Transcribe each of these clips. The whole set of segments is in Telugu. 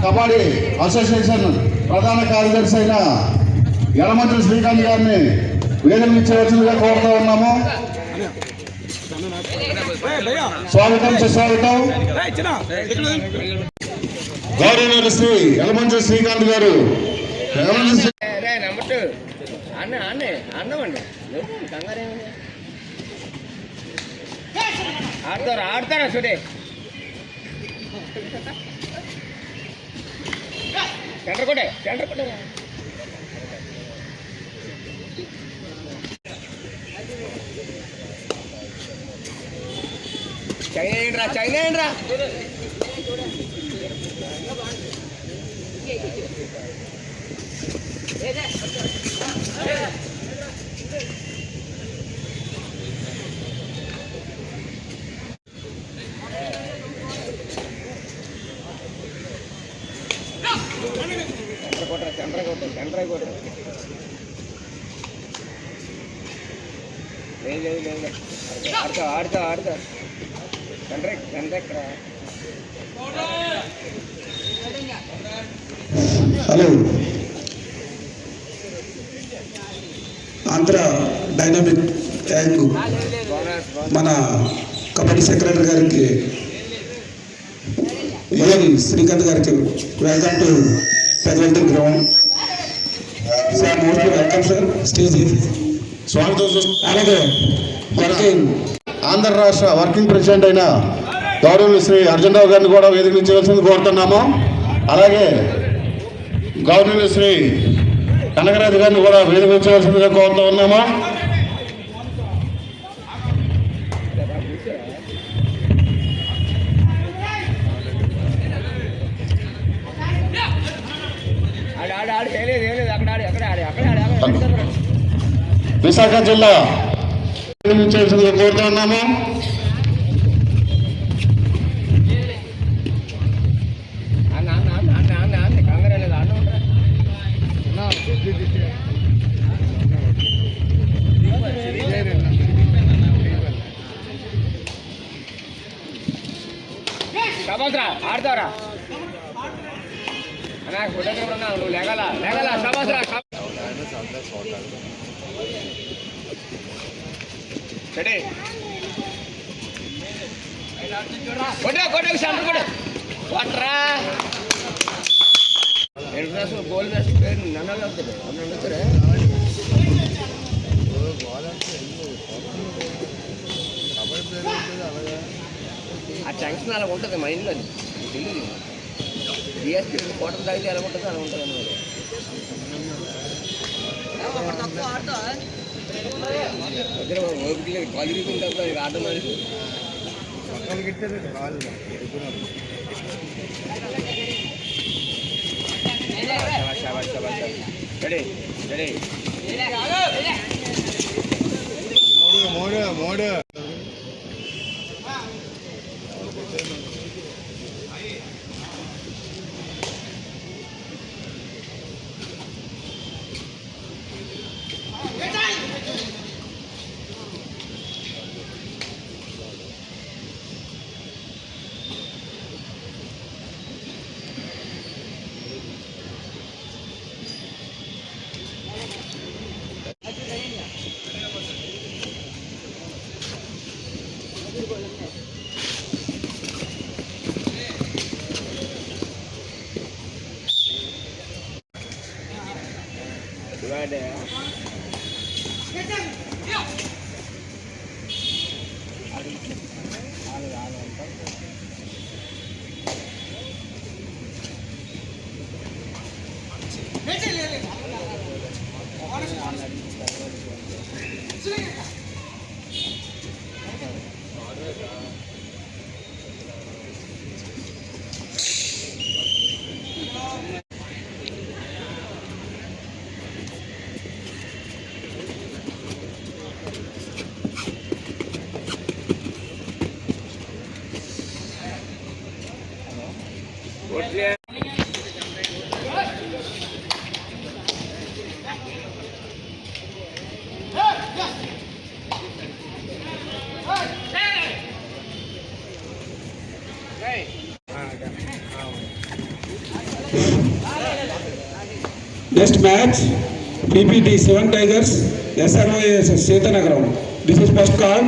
కబడ్డీ అసోసియేషన్ ప్రధాన కార్యదర్శి అయిన యలమంచిలి శ్రీకాంత్ గారిని వేదిక ఇచ్చవలసిందిగా కోరుతూ ఉన్నాము. స్వాగతం సుస్వాగతం. గౌరవనీయులు శ్రీ యలమంచిలి శ్రీకాంత్ గారు ఆడతారా చూడే సెంటర్ కొట్టే చైనా ఏంట్రా సెంటర్ కొట్ట లేదు ఆడుతా సెంటర్ ఎక్కడ. హలో, ఆంధ్ర డైనమిక్ యాంగ్ మన కబడ్డీ సెక్రటరీ గారికి ఏఎల్ శ్రీకాంత్ గారికి welcome to Peddavalli ground. Sir most welcome sir stage. స్వాగతం. అలాగే ఆంధ్ర రాష్ట్ర వర్కింగ్ ప్రెసిడెంట్ అయిన గౌరవనీయులు శ్రీ అర్జునరావు గారిని కూడా వేదిక నుంచి ఇవ్వాల్సింది కోరుతున్నాము. అలాగే గౌరవనీయులు శ్రీ కనకరాజు గారిని కూడా వేదిక నుంచి ఇవ్వాల్సిందిగా కోరుతూ ఉన్నాము. విశాఖ జిల్లా నుంచి కోరుతూ ఉన్నాము. ఆడతారా నువ్వు లేగల కొట్టే సెంటర్ కూడా కొట్టరా. గోల్ నన్ను ఆ టెన్షన్ అలా ఉంటుంది మైండ్లో. తెలియదు డిఎస్పీ కోటలు తాగితే ఎలా ఉంటుంది అలా ఉంటుంది అన్నమాట. ఓపిక కాలు తిరుగుతుంటే ఆటో మనిషి మూడు Next match, PPT 7 Tigers, SROAS Chetanagaram. This is first card.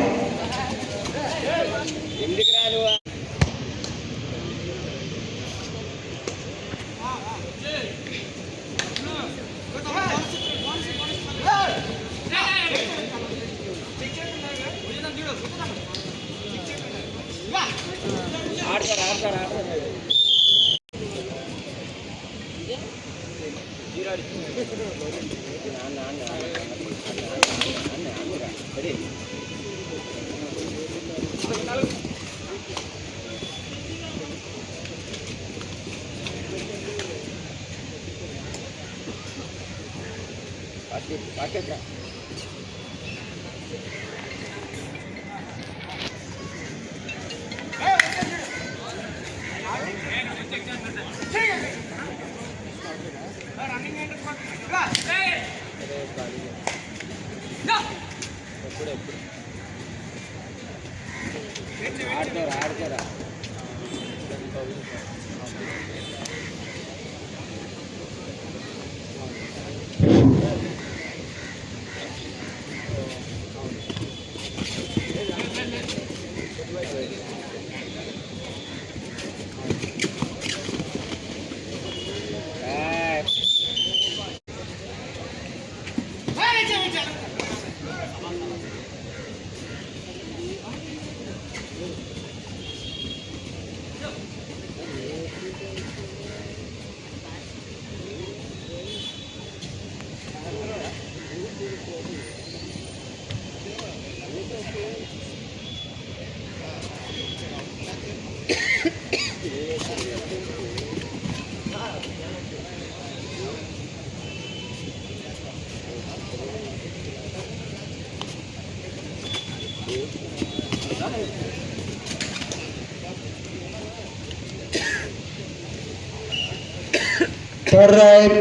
Third right,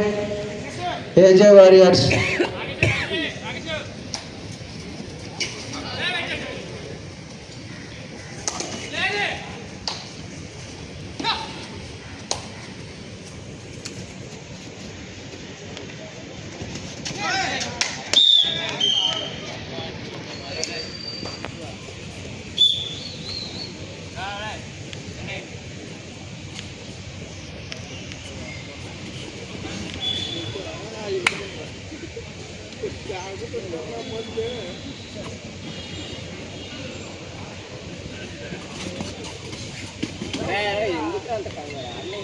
AJ Warriors. ఎందుకు అంత కంగారు అన్నీ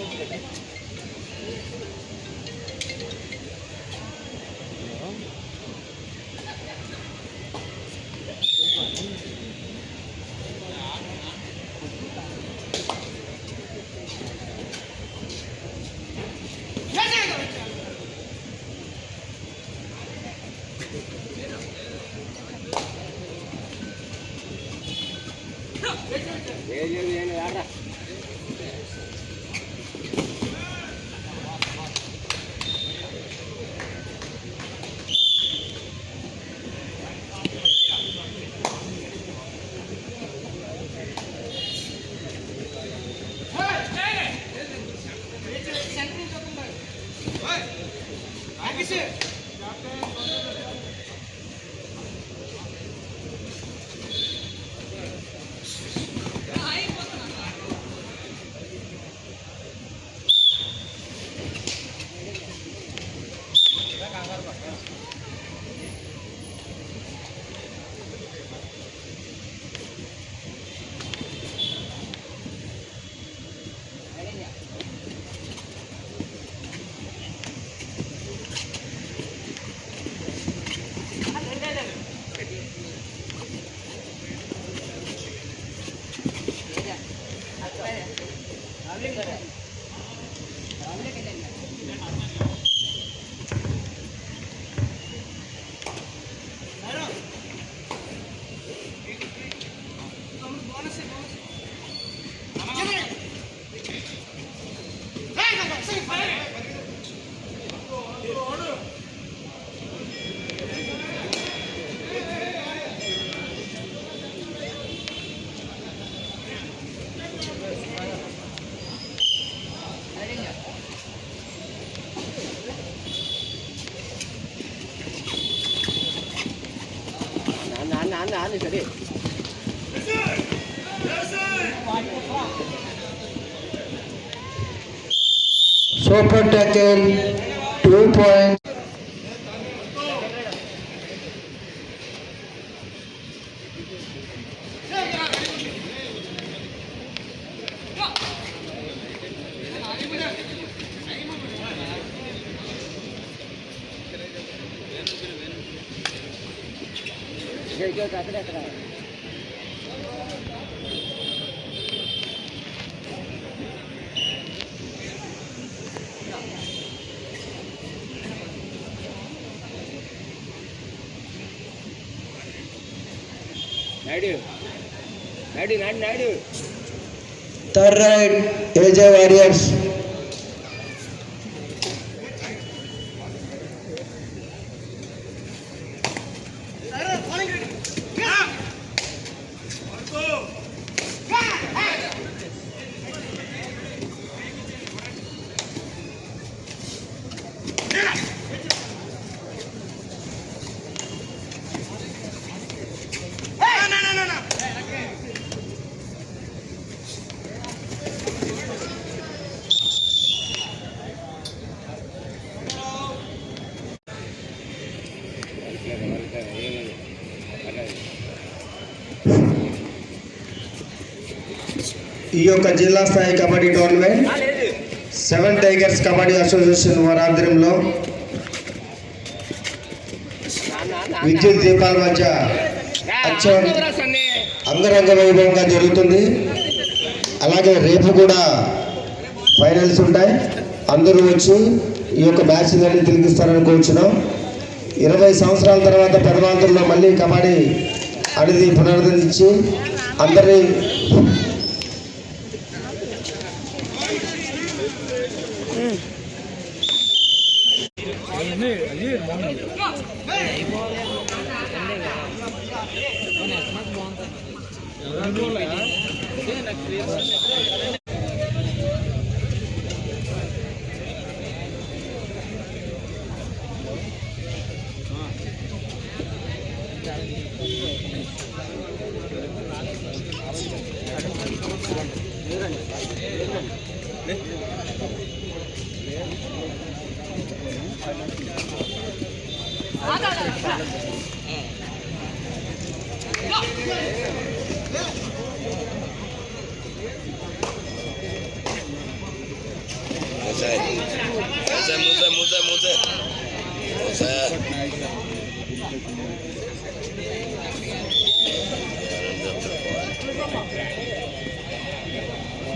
ఆడరా ఆని సరే Super tackle, 2 points. Naidu Third right, AJ Warriors. ఈ యొక్క జిల్లా స్థాయి kabaddi tournament 7 tigers kabaddi association వారి ఆధ్వర్యంలో విద్యుత్ దీపాల మధ్య అంగరంగ వైభవంగా జరుగుతుంది. అలాగే రేపు కూడా ఫైనల్స్ ఉంటాయి. అందరూ వచ్చి ఈ యొక్క మ్యాచ్ అన్ని తిరిగిస్తారని కోరుచున్నాం. 20 సంవత్సరాల తర్వాత పెదవాంతుల్లో మళ్ళీ కబడ్డీ అనేది పునరుద్ధరించి అందరి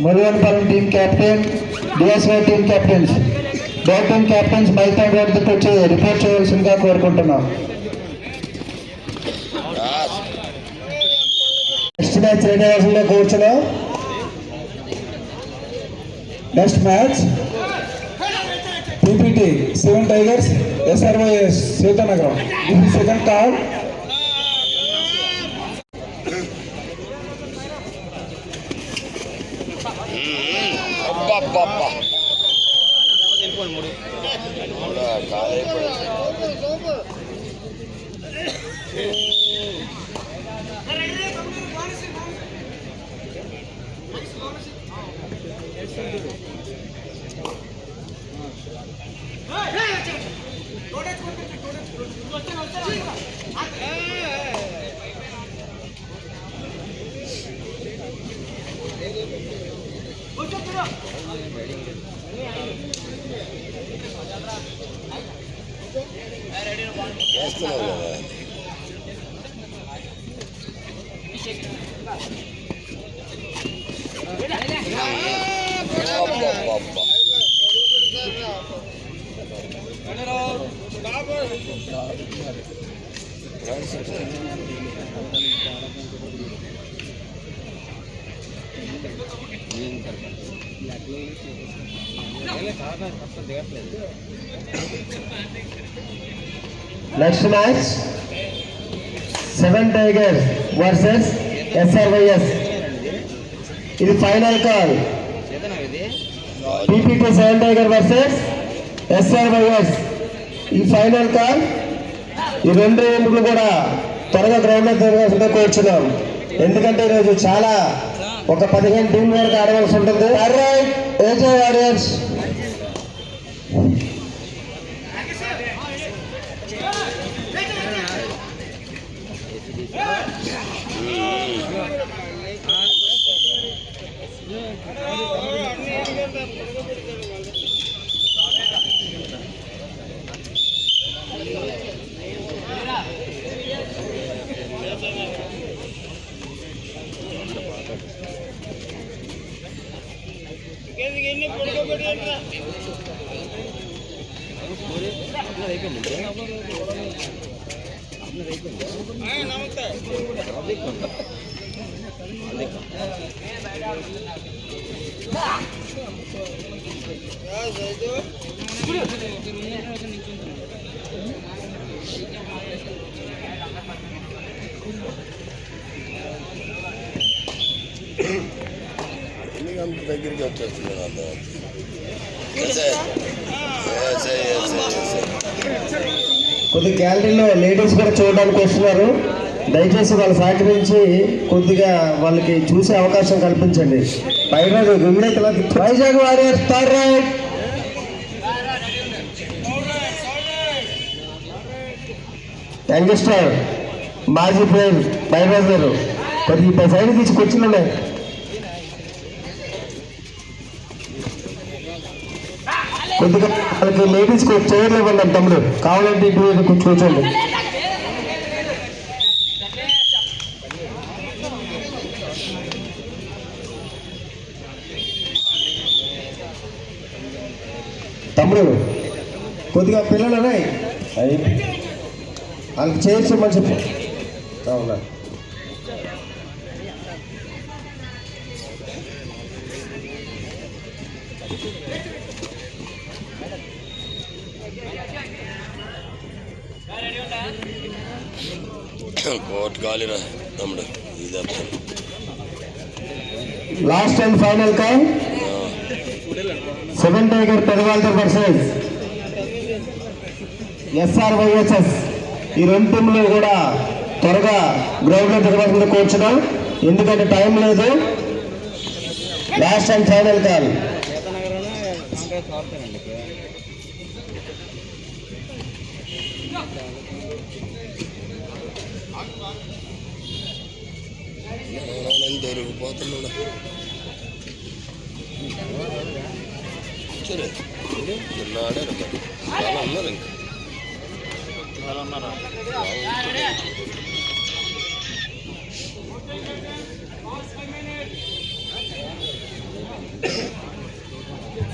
Muruganpalem team captain, DSY team captains, both team captains మైదానం వద్దకు వచ్చి రిపోర్ట్ చేయవలసిందిగా కోరుకుంటున్నాం. నెక్స్ట్ మ్యాచ్ రెడీ అవ్వాల్సిందిగా కూర్చున్నాం. Next match PPT 7 Tigers SRYS Seethanagaram. This is second card. Next match 7 Tigers versus SRYS. ఇది final call. PPT 7 Tiger versus SRYS. ఈ ఫైనల్ కాల్. ఈ రెండు ఎంపికలు కూడా త్వరగా గ్రౌండ్లో తిరగాల్సిందే కూర్చున్నాం. ఎందుకంటే ఈరోజు చాలా ఒక 15 టీం వరకు ఆడవలసి ఉంటుంది. రైట్ ఏజే వారియర్స్ దగ్గరికి వచ్చేస్తుంది కొద్ది గ్యాలరీలో లేడీస్ కూడా చూడడానికి వస్తున్నారు. దయచేసి వాళ్ళు సహకరించి కొద్దిగా వాళ్ళకి చూసే అవకాశం కల్పించండి. Vizag warriors third right. Youngster మాజీ ప్లేయర్ బైరాజ్ గారు కొద్దిగా సైడ్ తీసుకొచ్చిందండి. కొద్దిగా వాళ్ళకి లేడీస్ చైర్లు ఇవ్వండి తమ్ముడు, కావాలంటే ఇటు కూర్చోండి. తమ్ముడు కొద్దిగా పిల్లలు ఉన్నాయి, వాళ్ళకి చైర్స్ ఇవ్వమని చెప్పు. అవునా కోట్ గాలిరా తమ్ముడు. ఇది last and final call 7 tiger Pedawaltair versus SRYSS. ఈ రెండు టీంలు కూడా త్వరగా గ్రౌండ్లో తిరగకుండా కూర్చున్నాం, ఎందుకంటే టైం లేదు. Last and final call. దొరికిపోతున్నాడు సరే ఆడారు చాలా ఉన్నారు.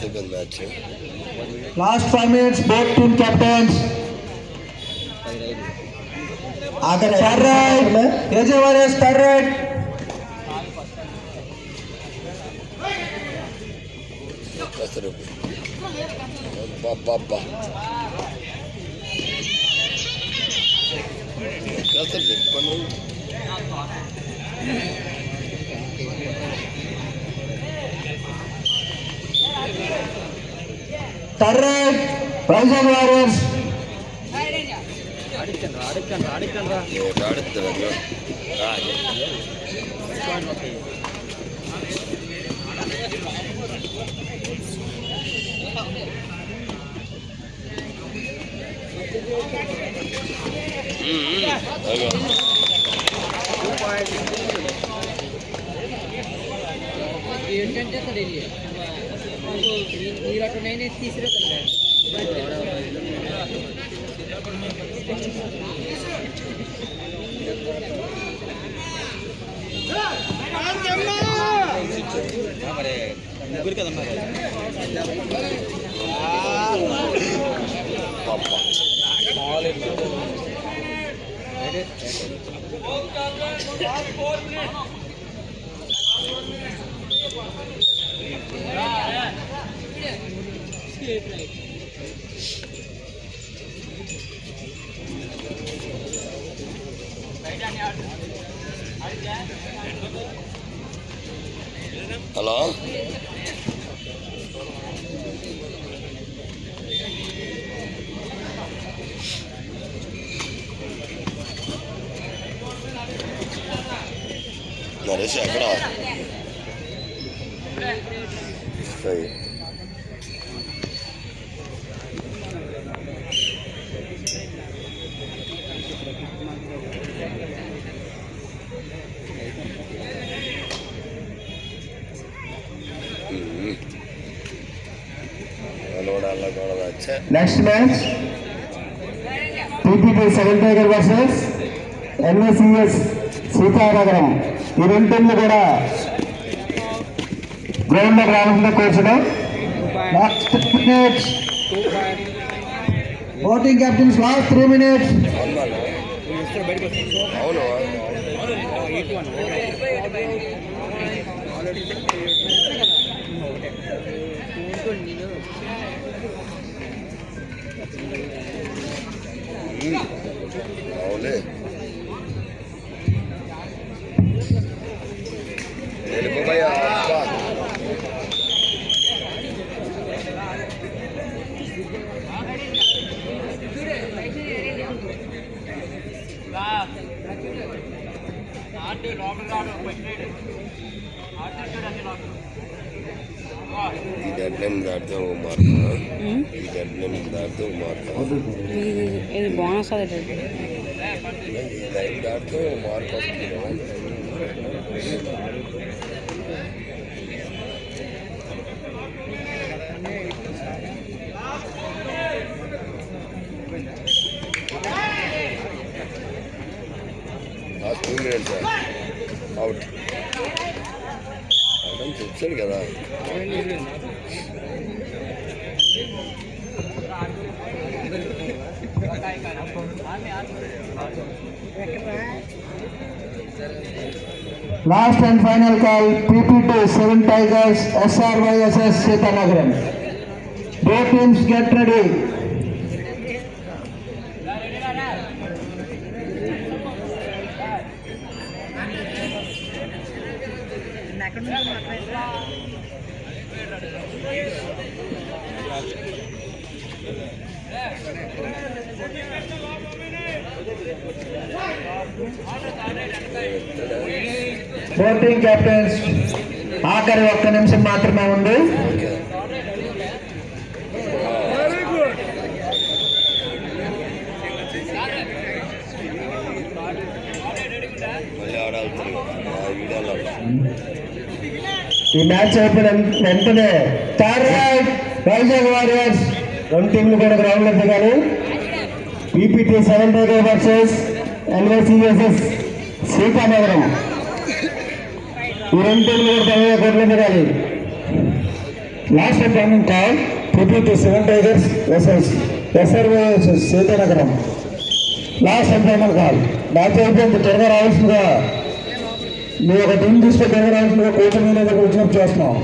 ఇంకా match last 5 minutes both team captains. ఆఖరి third raid AJ warriors third raid. బాబా చెప్పండి. Third raid Vizag warriors. ముగ్గురు కదమ్మా. హలో నరేష్ ఎక్కడ next match PPT 7 tiger versus NSES Seethanagaram. ఈ రెండు టీంలు కూడా గ్రౌండ్ లో రావాల్సిన కోర్చును. ఓటింగ్ కెప్టెన్స్ లాస్ట్ 3 minutes. అవును అవులే వెళ్ళిపోయా ఈ డెడ్ లైన్ దాటితే ఒక మార్క్ ఈ డెడ్ లైన్ దాటితే ఒక మార్క్ ఇది బోనస్ అది ఈ లైన్ దాటితే ఒక మార్క్ వస్తుంది లాస్ట్ 2 minutes అవుట్ అర్థం చెప్పాడు కదా. Last and final call, PP2 7 Tigers, SRYSS Setanagaram. Both teams get ready. Voting captains, ఆఖరి 1 నిమిషం మాత్రమే ఉంది. మళ్ళీ ఆడాలి ఈ మ్యాచ్ అయిపోయిన వెంటనే వైజాగ్ వారియర్స్ 2 టీంలు కూడా గ్రౌండ్ లో దిగాలి. PPT 7 tiger versus NYCSS Seethanagaram. ఈ 2 టీంలు కూడా 10 కోట్లు దిగాలి. Last and final call, PPT 7 tigers versus SRYSS Seethanagaram. Last and final call. Match అయిపోయింది, త్వరగా రావాల్సిందిగా మీరు ఒక టీం తీసుకొని త్వరగా రావాల్సిందిగా కోచ్ మీద వచ్చినప్పుడు చేస్తున్నాం.